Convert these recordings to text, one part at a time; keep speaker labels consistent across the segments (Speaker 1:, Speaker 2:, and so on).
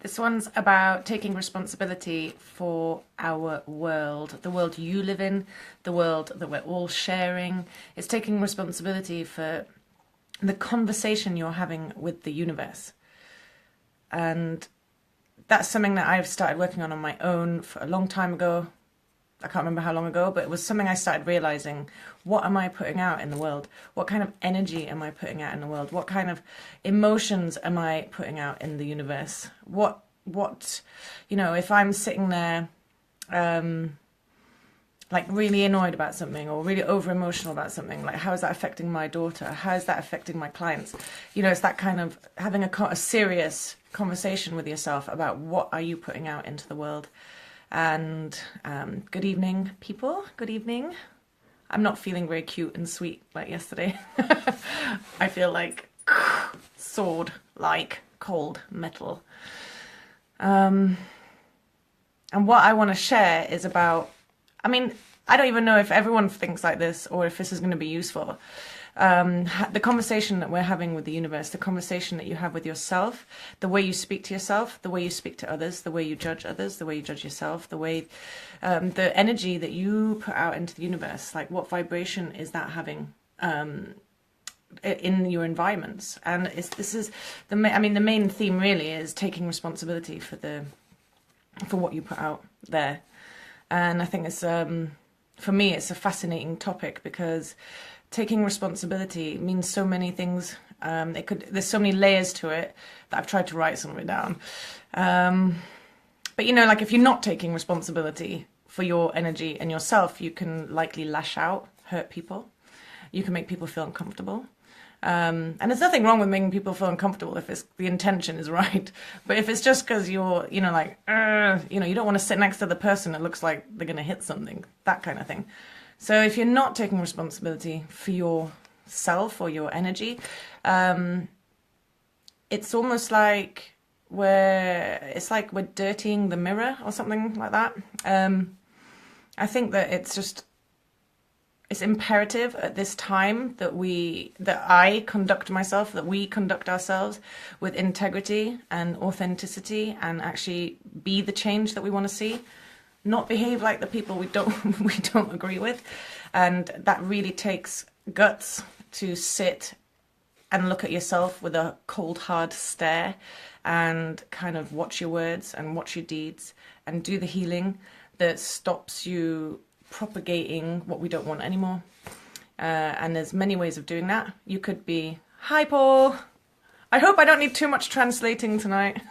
Speaker 1: This one's about taking responsibility for our world, the world you live in, the world that we're all sharing. It's taking responsibility for the conversation you're having with the universe. And that's something that I've started working on my own for a long time ago. I can't remember how long ago, but it was something I started realizing. What am I putting out in the world? What kind of energy am I putting out in the world? What kind of emotions am I putting out in the universe? If I'm sitting there, like really annoyed about something or really over emotional about something, like how is that affecting my daughter? How is that affecting my clients? It's that kind of having a serious conversation with yourself about what are you putting out into the world. And good evening, people. Good evening. I'm not feeling very cute and sweet like yesterday. I feel like sword, like cold metal. And what I want to share is about, I don't even know if everyone thinks like this or if this is going to be useful. The conversation that we're having with the universe, the conversation that you have with yourself, the way you speak to yourself, the way you speak to others, the way you judge others, the way you judge yourself, the way, the energy that you put out into the universe, like what vibration is that having in your environments? And the main theme really is taking responsibility for what you put out there. And I think it's for me it's a fascinating topic because taking responsibility means so many things. There's so many layers to it that I've tried to write some of it down. But like if you're not taking responsibility for your energy and yourself, you can likely lash out, hurt people. You can make people feel uncomfortable. And there's nothing wrong with making people feel uncomfortable if the intention is right. But if it's just because you're, you don't want to sit next to the person that looks like they're going to hit something, that kind of thing. So if you're not taking responsibility for yourself or your energy, it's almost like we're dirtying the mirror or something like that. I think that it's imperative at this time that we conduct ourselves with integrity and authenticity and actually be the change that we want to see. Not behave like the people we don't agree with. And that really takes guts to sit and look at yourself with a cold, hard stare and kind of watch your words and watch your deeds and do the healing that stops you propagating what we don't want anymore. And there's many ways of doing that. You could be, hi Paul, I hope I don't need too much translating tonight.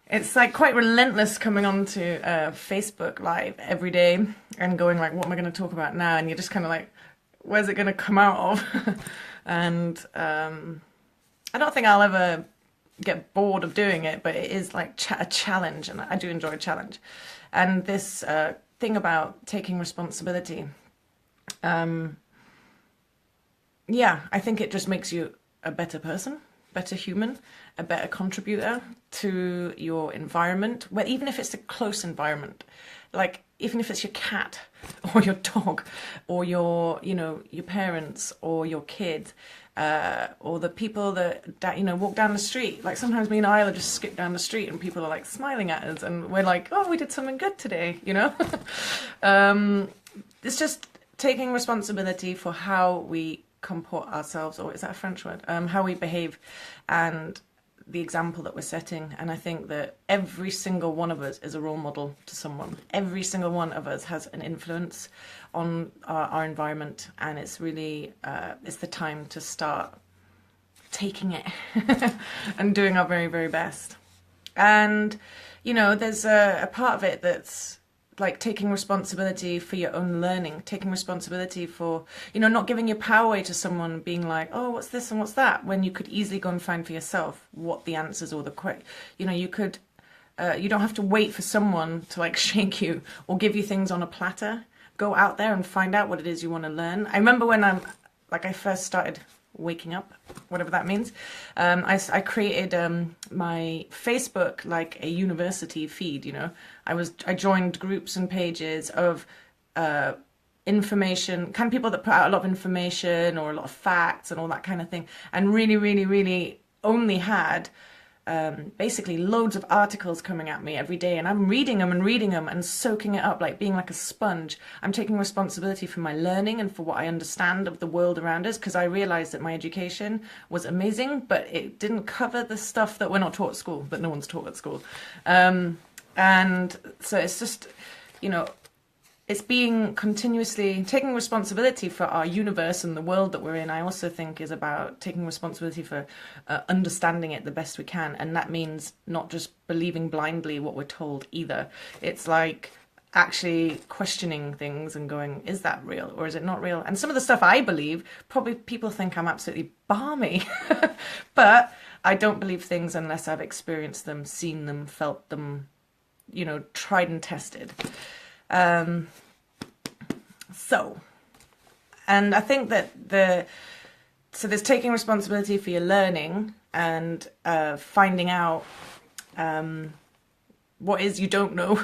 Speaker 1: It's like quite relentless coming on to Facebook Live every day and going like, what am I going to talk about now? And you're just kind of like, where's it going to come out of? And I don't think I'll ever get bored of doing it, but it is like a challenge, and I do enjoy a challenge. And this thing about taking responsibility, I think it just makes you a better person, better human, a better contributor to your environment, even if it's a close environment, like even if it's your cat or your dog or your parents or your kid, or the people that walk down the street. Like sometimes me and Isla just skip down the street and people are like smiling at us and we're like, oh, we did something good today, It's just taking responsibility for how we comport ourselves, or is that a French word? How we behave and the example that we're setting. And I think that every single one of us is a role model to someone. Every single one of us has an influence on our environment, and it's really it's the time to start taking it and doing our very, very best. And there's a part of it that's like taking responsibility for your own learning, taking responsibility for, not giving your power away to someone, being like, oh, what's this and what's that, when you could easily go and find for yourself what the answers or you could, you don't have to wait for someone to like shake you or give you things on a platter. Go out there and find out what it is you want to learn. I remember when I first started waking up, whatever that means, I created my Facebook like a university feed. I joined groups and pages of information, people that put out a lot of information or a lot of facts and all that kind of thing, and really, really, really only had basically loads of articles coming at me every day, and I'm reading them and soaking it up, like being like a sponge. I'm taking responsibility for my learning and for what I understand of the world around us, because I realized that my education was amazing, but it didn't cover the stuff that we're not taught at school, that no one's taught at school. And so it's just, you know, it's being continuously taking responsibility for our universe and the world that we're in. I also think is about taking responsibility for understanding it the best we can. And that means not just believing blindly what we're told either. It's like actually questioning things and going, is that real or is it not real? And some of the stuff I believe, probably people think I'm absolutely balmy, but I don't believe things unless I've experienced them, seen them, felt them, you know, tried and tested. And I think that so there's taking responsibility for your learning and finding out what is you don't know,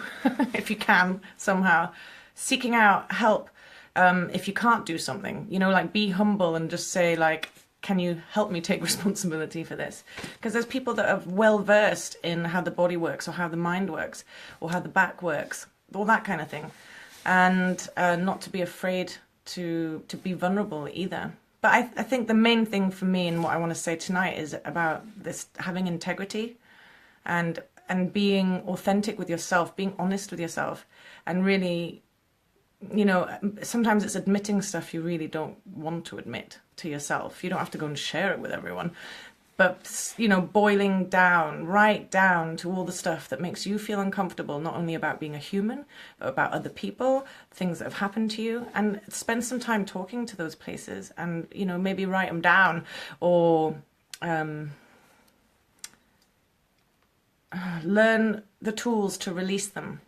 Speaker 1: if you can somehow, seeking out help if you can't do something, you know, like be humble and just say like, can you help me take responsibility for this? Because there's people that are well versed in how the body works or how the mind works or how the back works, all that kind of thing. And not to be afraid to be vulnerable either. But I think the main thing for me and what I want to say tonight is about this having integrity and being authentic with yourself, being honest with yourself, and really, you know, sometimes it's admitting stuff you really don't want to admit to yourself. You don't have to go and share it with everyone. But, you know, boiling down, right down to all the stuff that makes you feel uncomfortable, not only about being a human, but about other people, things that have happened to you, and spend some time talking to those places and, you know, maybe write them down or learn the tools to release them.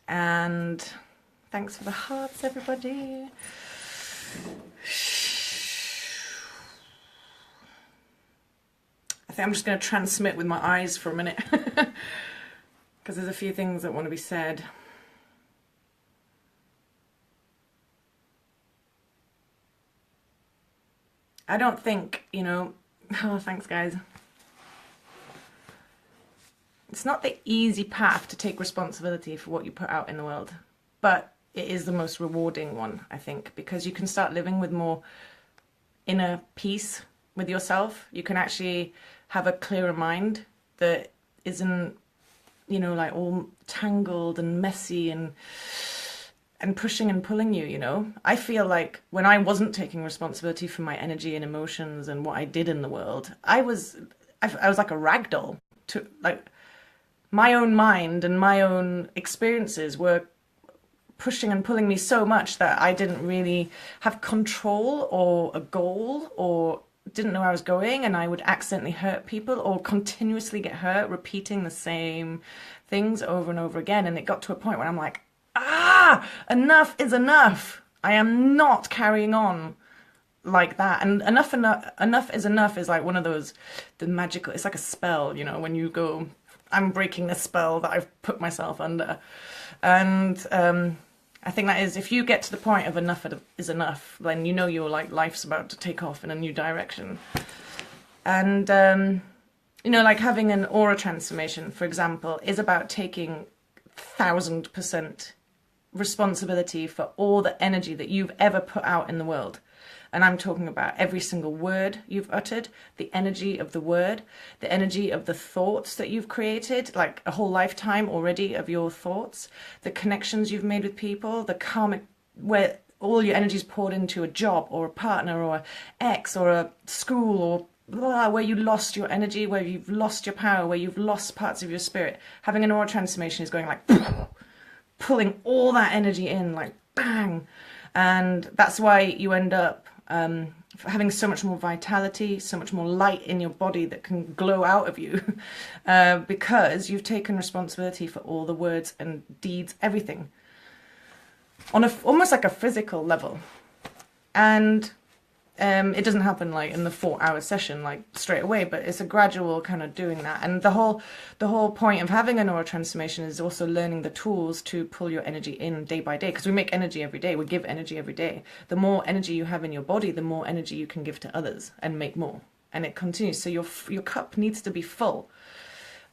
Speaker 1: And thanks for the hearts, everybody. I think I'm just going to transmit with my eyes for a minute because there's a few things that want to be said. I don't think, you know, oh, thanks guys. It's not the easy path to take responsibility for what you put out in the world, but it is the most rewarding one, I think, because you can start living with more inner peace with yourself. You can actually have a clearer mind that isn't, you know, like all tangled and messy and pushing and pulling you, you know. I feel like when I wasn't taking responsibility for my energy and emotions and what I did in the world, I was like a rag doll. To like my own mind and my own experiences were pushing and pulling me so much that I didn't really have control or a goal or didn't know where I was going, and I would accidentally hurt people or continuously get hurt, repeating the same things over and over again. And it got to a point where I'm like, enough is enough. I am not carrying on like that. And enough is enough is like one of those, the magical, it's like a spell, you know, when you go, I'm breaking the spell that I've put myself under. And I think that is, if you get to the point of enough is enough, then you know your like life's about to take off in a new direction. And you know, like having an aura transformation, for example, is about taking 1000% responsibility for all the energy that you've ever put out in the world. And I'm talking about every single word you've uttered, the energy of the word, the energy of the thoughts that you've created, like a whole lifetime already of your thoughts, the connections you've made with people, the karmic, where all your energy is poured into a job or a partner or an ex or a school or blah, where you lost your energy, where you've lost your power, where you've lost parts of your spirit. Having an aura transformation is going like, pulling all that energy in, like bang. And that's why you end up having so much more vitality, so much more light in your body that can glow out of you because you've taken responsibility for all the words and deeds, everything, on almost like a physical level. And it doesn't happen like in the 4-hour session, like straight away, but it's a gradual kind of doing that. And the whole point of having an aura transformation is also learning the tools to pull your energy in day by day, because we make energy every day, we give energy every day. The more energy you have in your body, the more energy you can give to others and make more. and it continues. So your cup needs to be full.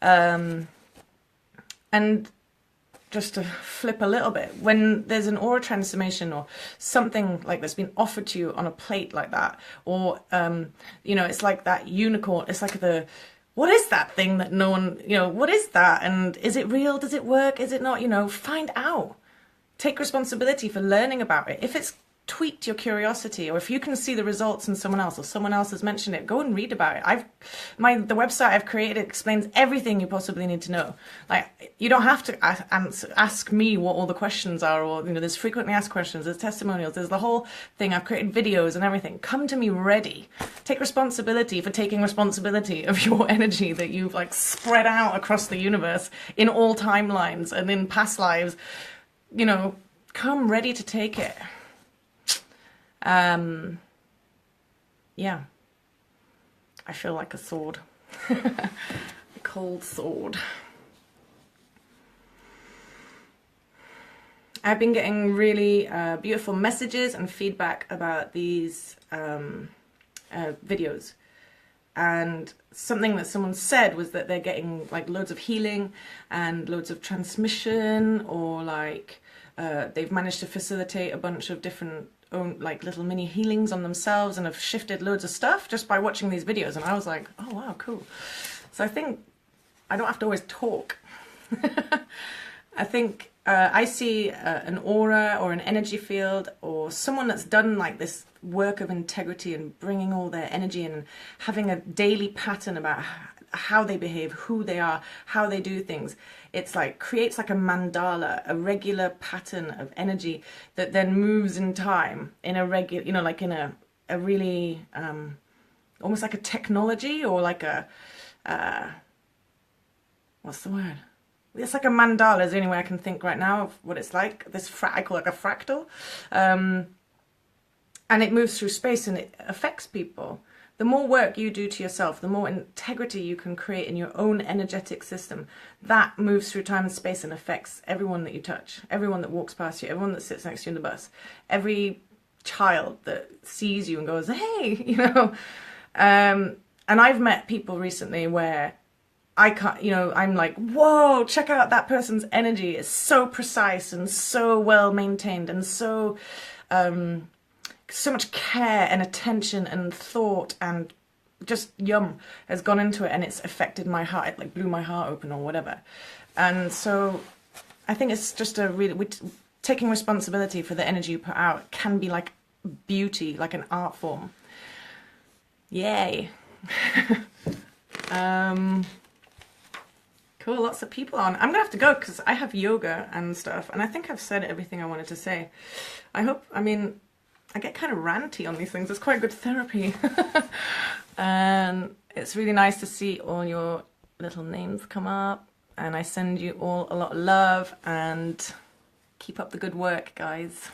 Speaker 1: And just to flip a little bit, when there's an aura transformation or something like that's been offered to you on a plate like that, or you know, it's like that unicorn, it's like what is that thing that no one, you know, what is that, and is it real, does it work, is it not, you know, find out. Take responsibility for learning about it. If it's tweaked your curiosity, or if you can see the results in someone else, or someone else has mentioned it, go and read about it. The website I've created explains everything you possibly need to know. Like, you don't have to ask me what all the questions are, or, you know, there's frequently asked questions, there's testimonials, there's the whole thing. I've created videos and everything. Come to me ready. Take responsibility for taking responsibility of your energy that you've like spread out across the universe in all timelines and in past lives. You know, come ready to take it. Yeah, I feel like a sword, a cold sword. I've been getting really beautiful messages and feedback about these videos, and something that someone said was that they're getting like loads of healing and loads of transmission, or like they've managed to facilitate a bunch of different like little mini healings on themselves, and have shifted loads of stuff just by watching these videos. And I was like, oh wow, cool. So I think I don't have to always talk. I think I see an aura or an energy field, or someone that's done like this work of integrity and bringing all their energy in, and having a daily pattern about how they behave, who they are, how they do things. It's like creates like a mandala, a regular pattern of energy that then moves in time in a regular, you know, like in a really almost like a technology, or like a what's the word? It's like a mandala is the only way I can think right now of what it's like. This I call it like a fractal, and it moves through space and it affects people. The more work you do to yourself, the more integrity you can create in your own energetic system, that moves through time and space and affects everyone that you touch, everyone that walks past you, everyone that sits next to you in the bus, every child that sees you and goes, hey, you know. And I've met people recently where I can't, you know, I'm like, whoa, check out that person's energy. It's so precise and so well maintained, and so much care and attention and thought and just has gone into it, and it's affected my heart. It like blew my heart open or whatever. And so I think it's just taking responsibility for the energy you put out can be like beauty, like an art form. Yay. Cool, lots of people on. I'm gonna have to go because I have yoga and stuff, and I think I've said everything I wanted to say. I mean, I get kind of ranty on these things. It's quite good therapy. And it's really nice to see all your little names come up, and I send you all a lot of love, and keep up the good work, guys.